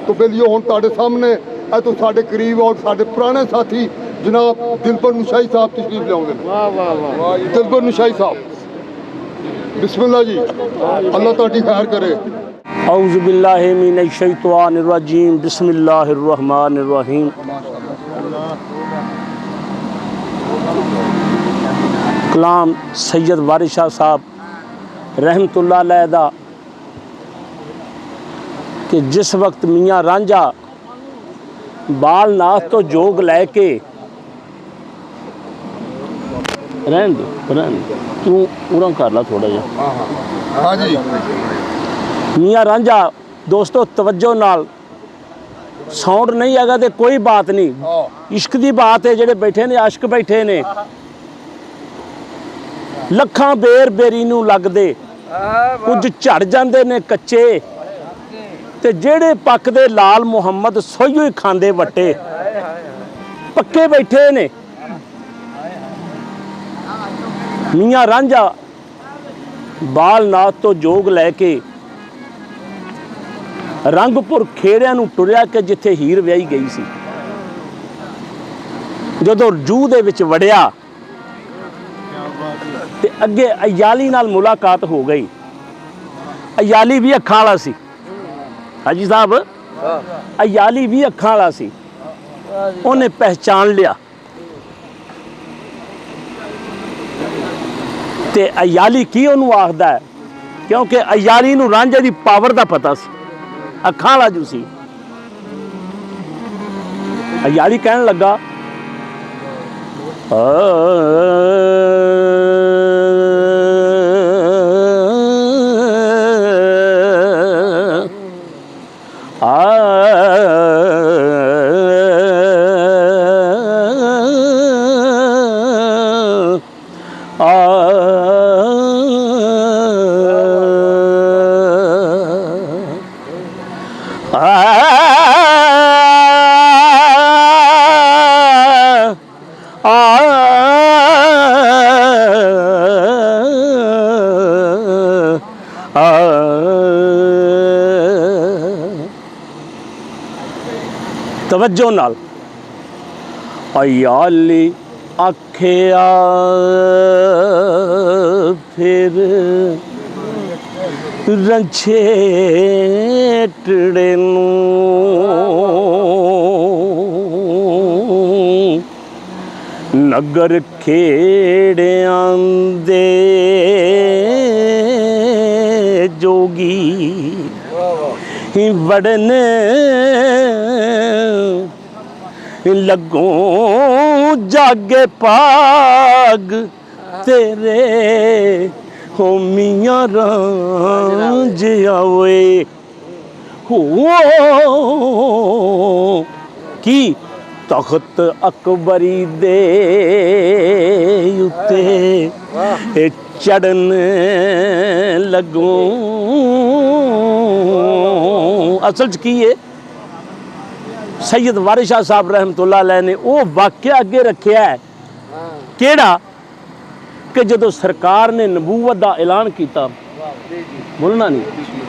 तो बेलियो हुण तुहाडे सामने ए तो साडे करीब और साडे पुराने साथी जनाब दिलबर नशाई साहब तशरीफ लियाउंदे ने। वाह वाह वाह दिलबर नशाई साहब बिस्मिल्लाह जी, अल्लाह तुहाडी खैर करे। औज़ु बिल्लाहि मिनश शैतानिर रजीम बिस्मिल्लाहिर रहमानिर रहीम। कलाम सैयद वारिस शाह साहब रहमतुल्लाह अलैह दा कि जिस वक्त मियाँ रांझा बालनाथ तो जोग लैके रहन दो तू पूरा कर ला थोड़ा जा। हाँ जी मियाँ रांझा दोस्तों तवज्जो नाल साउंड नहीं हैगा तो कोई बात नहीं, इश्क की बात है। जेडे बैठे ने आशिक बैठे ने लखां बेर बेरी नूं लगदे, कुछ झड़ जांदे ने कच्चे ते जेड़े पकदे लाल मुहम्मद सोइयो ही खांदे वट्टे, पक्के बैठे ने। मियाँ रांझा बालनाथ तो जोग लैके रंगपुर खेड़िਆਂ ਨੂੰ ਟੁਰਿਆ ਕਿ ਜਿੱਥੇ ਹੀਰ ਵਿਆਹੀ ਗਈ ਸੀ। ਜਦੋਂ ਜੂਹ ਦੇ ਵਿੱਚ ਵੜਿਆ ਤੇ ਅੱਗੇ ਅਯਾਲੀ ਨਾਲ ਮੁਲਾਕਾਤ ਹੋ ਗਈ। ਅਯਾਲੀ ਵੀ ਅੱਖਾਂ ਵਾਲਾ ਸੀ ਹਾਜੀ ਸਾਹਿਬ, ਅਯਾਲੀ ਵੀ ਅੱਖਾਂ ਵਾਲਾ ਸੀ। ਉਹਨੇ ਪਹਿਚਾਨ ਲਿਆ ਤੇ ਅਯਾਲੀ ਕੀ ਉਹਨੂੰ ਆਖਦਾ ਹੈ, ਕਿਉਂਕਿ ਅਯਾਲੀ ਨੂੰ ਰਾਂਝੇ ਦੀ ਪਾਵਰ ਦਾ ਪਤਾ ਸੀ, ਅੱਖਾਂ ਵਾਲਾ ਜੂ ਸੀ। ਅਯਾਲੀ ਕਹਿਣ ਲੱਗਾ तवज्जो नाल अयाली आखिया फिर रंछेटड़े नगर खेड़ियां दे जोगी वड़न लगों जागे पाग तेरे हो मियाँ रांझिया वे हो की तख्त अकबरी दे उत्ते चढ़न लगों। असल च की है सैयद वारिस शाह साहब रहमतुल्लाह अलैह ने वो वाक़या अगे रखा है केड़ा कि जदों सरकार ने नबूवत का ऐलान किया, बोलना नहीं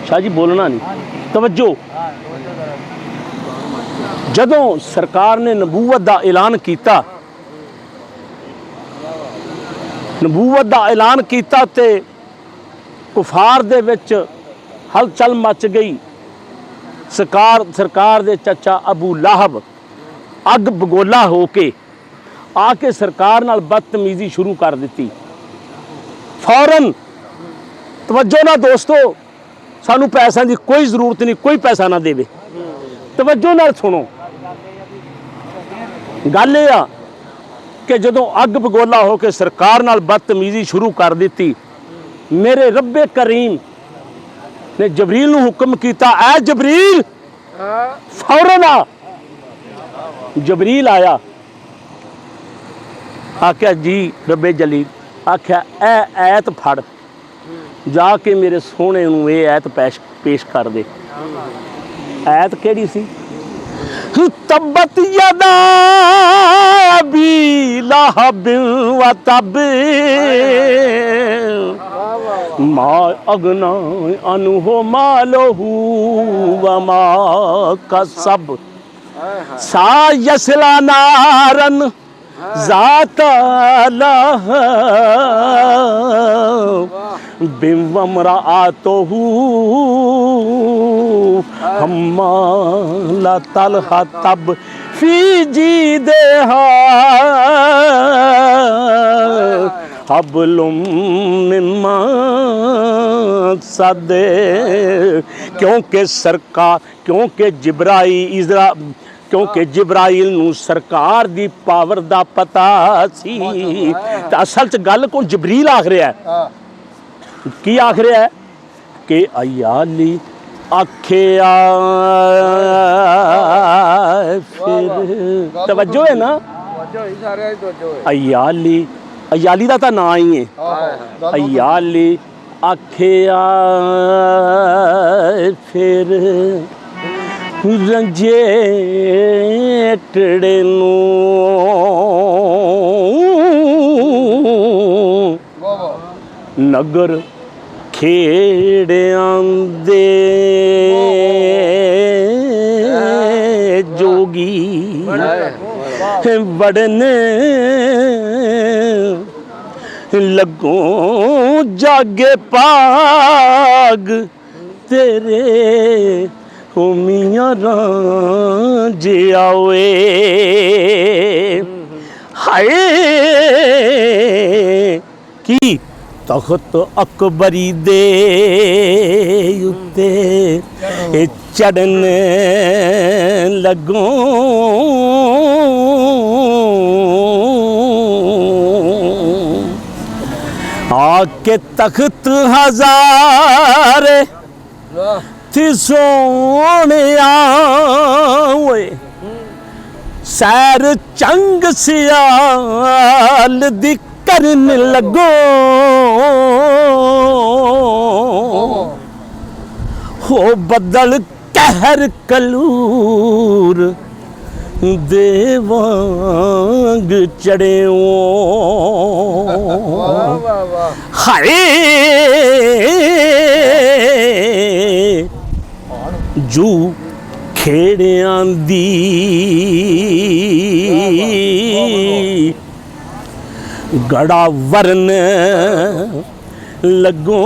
शाह जी बोलना नहीं तवज्जो, जदों सरकार ने नबूवत का ऐलान किया, नबूवत का ऐलान किया ते कुफार दे विच हलचल मच गई। सरकार दे चचा अबू लाहब अग बगोला हो के आके सरकार नाल बदतमीजी शुरू कर दी। फौरन तवज्जो ना दोस्तों, सानू पैसों की कोई जरूरत नहीं, कोई पैसा ना देवे, तवज्जो नाल सुनो। गल ये आ कि जदों अग बगोला हो के सरकार नाल बदतमीजी शुरू कर दी, मेरे रब्बे करीम ने जबरील नूं हुक्म किया, ऐ जबरील फौरन आ। जबरील आया, आख्या जी रब्बे जलील, आख्या ऐ ऐत फड़ जाके मेरे सोहने नूं ये ऐत पेश कर दे। ऐत केड़ी सी? तब्बत यदा अबी लहब व तब मा अगना अनु मालहू वमा कसब सा यसला नारन ज़ाता लहब बिमराअतहू हम्मालतल हतब फी जीदिहा हबलुम मिन मसद। क्योंकि सरकार क्योंकि जिब्राइल नूं सरकार दी पावर दा पता सी। ते असल च गल को जबरील आख रहा है, की आख रहा है कि अयाली आखिया फिर तवज्जो है ना, अयाली दा तां नां ही है। अयाली आखिया फिर रंजेटड़े नगर खेड़ियां दे जोगी बड़ने लगों जागे पाग तेरे ओ मियां रांझे आवे। हाय की तख्त अकबरी दे उत्ते चढ़न लगों आके तख्त हजार थी सोने सैर चंग सियाल दी करन लगो हो बदल कहर कलूर देवांग चढ़े हाय जू खेड़ियां दी गड़ा वरन लगो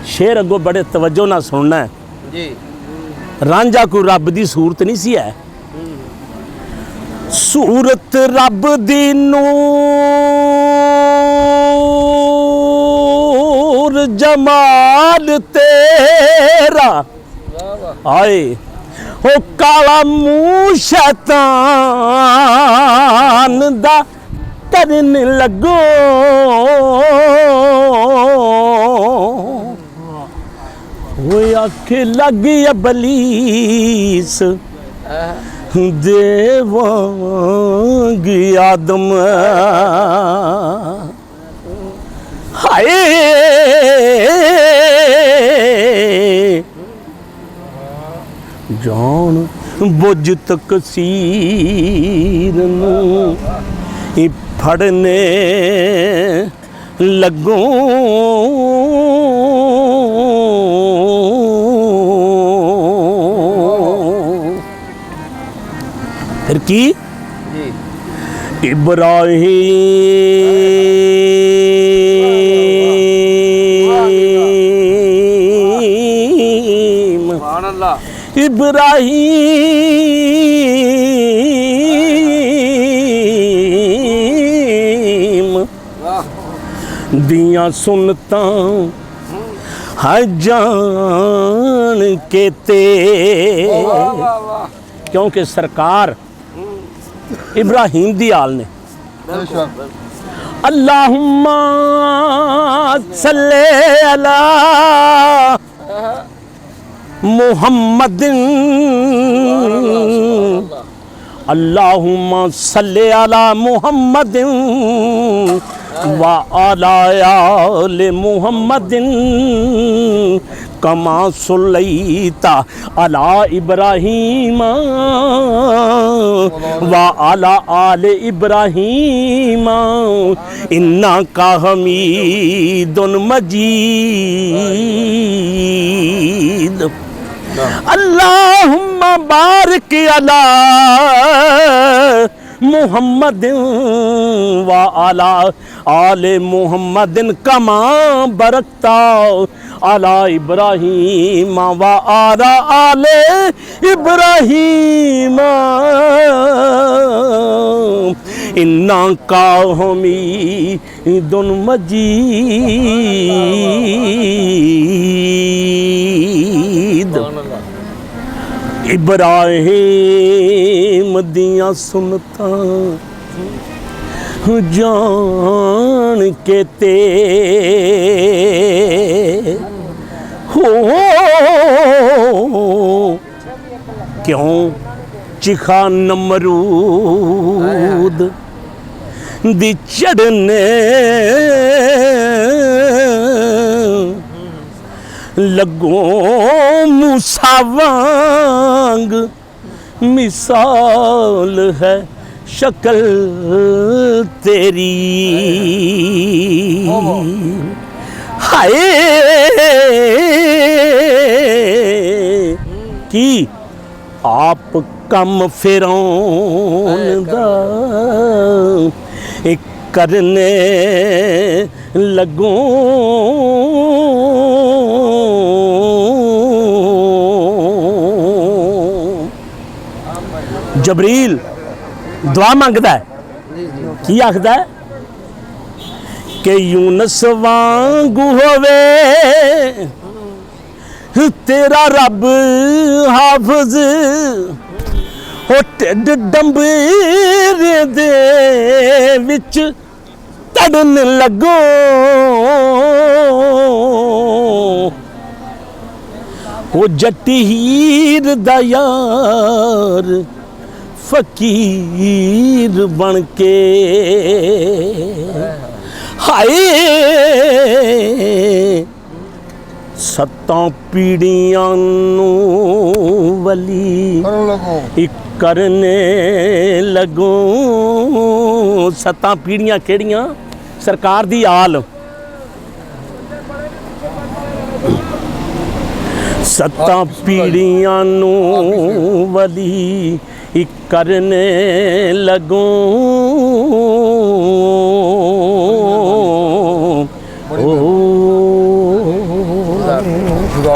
शेर अगो बड़े तवज्जो ना सुनना है जी। रांझा को रब दी सूरत नहीं सी है, सूरत रब दी नूर जमाल तेरा आए हो काला मुंह शैतान दा करन लगो वो आखे लगी अबलीस देवांग आदम हाय जान बुझ तकसीर नूं फड़ने लगो फिर की इब्राहीम इब्राहीम दियां सुनतां है जान के ते क्योंकि सरकार इब्राहीम दी आल ने अल्लाहुम्मा सल्ले अला मुहम्मदिन अल्लाहुम्मा सल्ले अला मुहम्मदिन व अला आले मुहम्मदिन कमा सुलैता अला इब्राहीम व अला आले इब्राहीम इन्ना का हमीदुन मजीद। अल्लाहुम्मा बारिक अला मुहम्मदिन व अला आले मुहम्मदिन कमा बरकता अला इब्राहीम व अला आले इब्राहीम इन्ना का हमीदुन मजीद। इब्राहिम दियां सुनतां जान के ते हो क्यों चिखा नमरूद दी चढ़ने लगो मूसा वांग मिसाल है शक्ल तेरी। हाय की आप कम फिरौन दा एक करने लगो जबरील दुआ मंगदा है की आखदा है कि यूनस वांगू होवे तेरा रब हाफिज हो टिड डंबरे दे विच तड़न लगो वो जट्टी हीर दा यार फकीर बन के हाय सत्तां पीड़ियां नू वली इक करने लगो। सत्तां पीड़ियां केड़ियां सरकार दी आल सत्तां पीड़ियां नू वली इक करने लगो। खुदा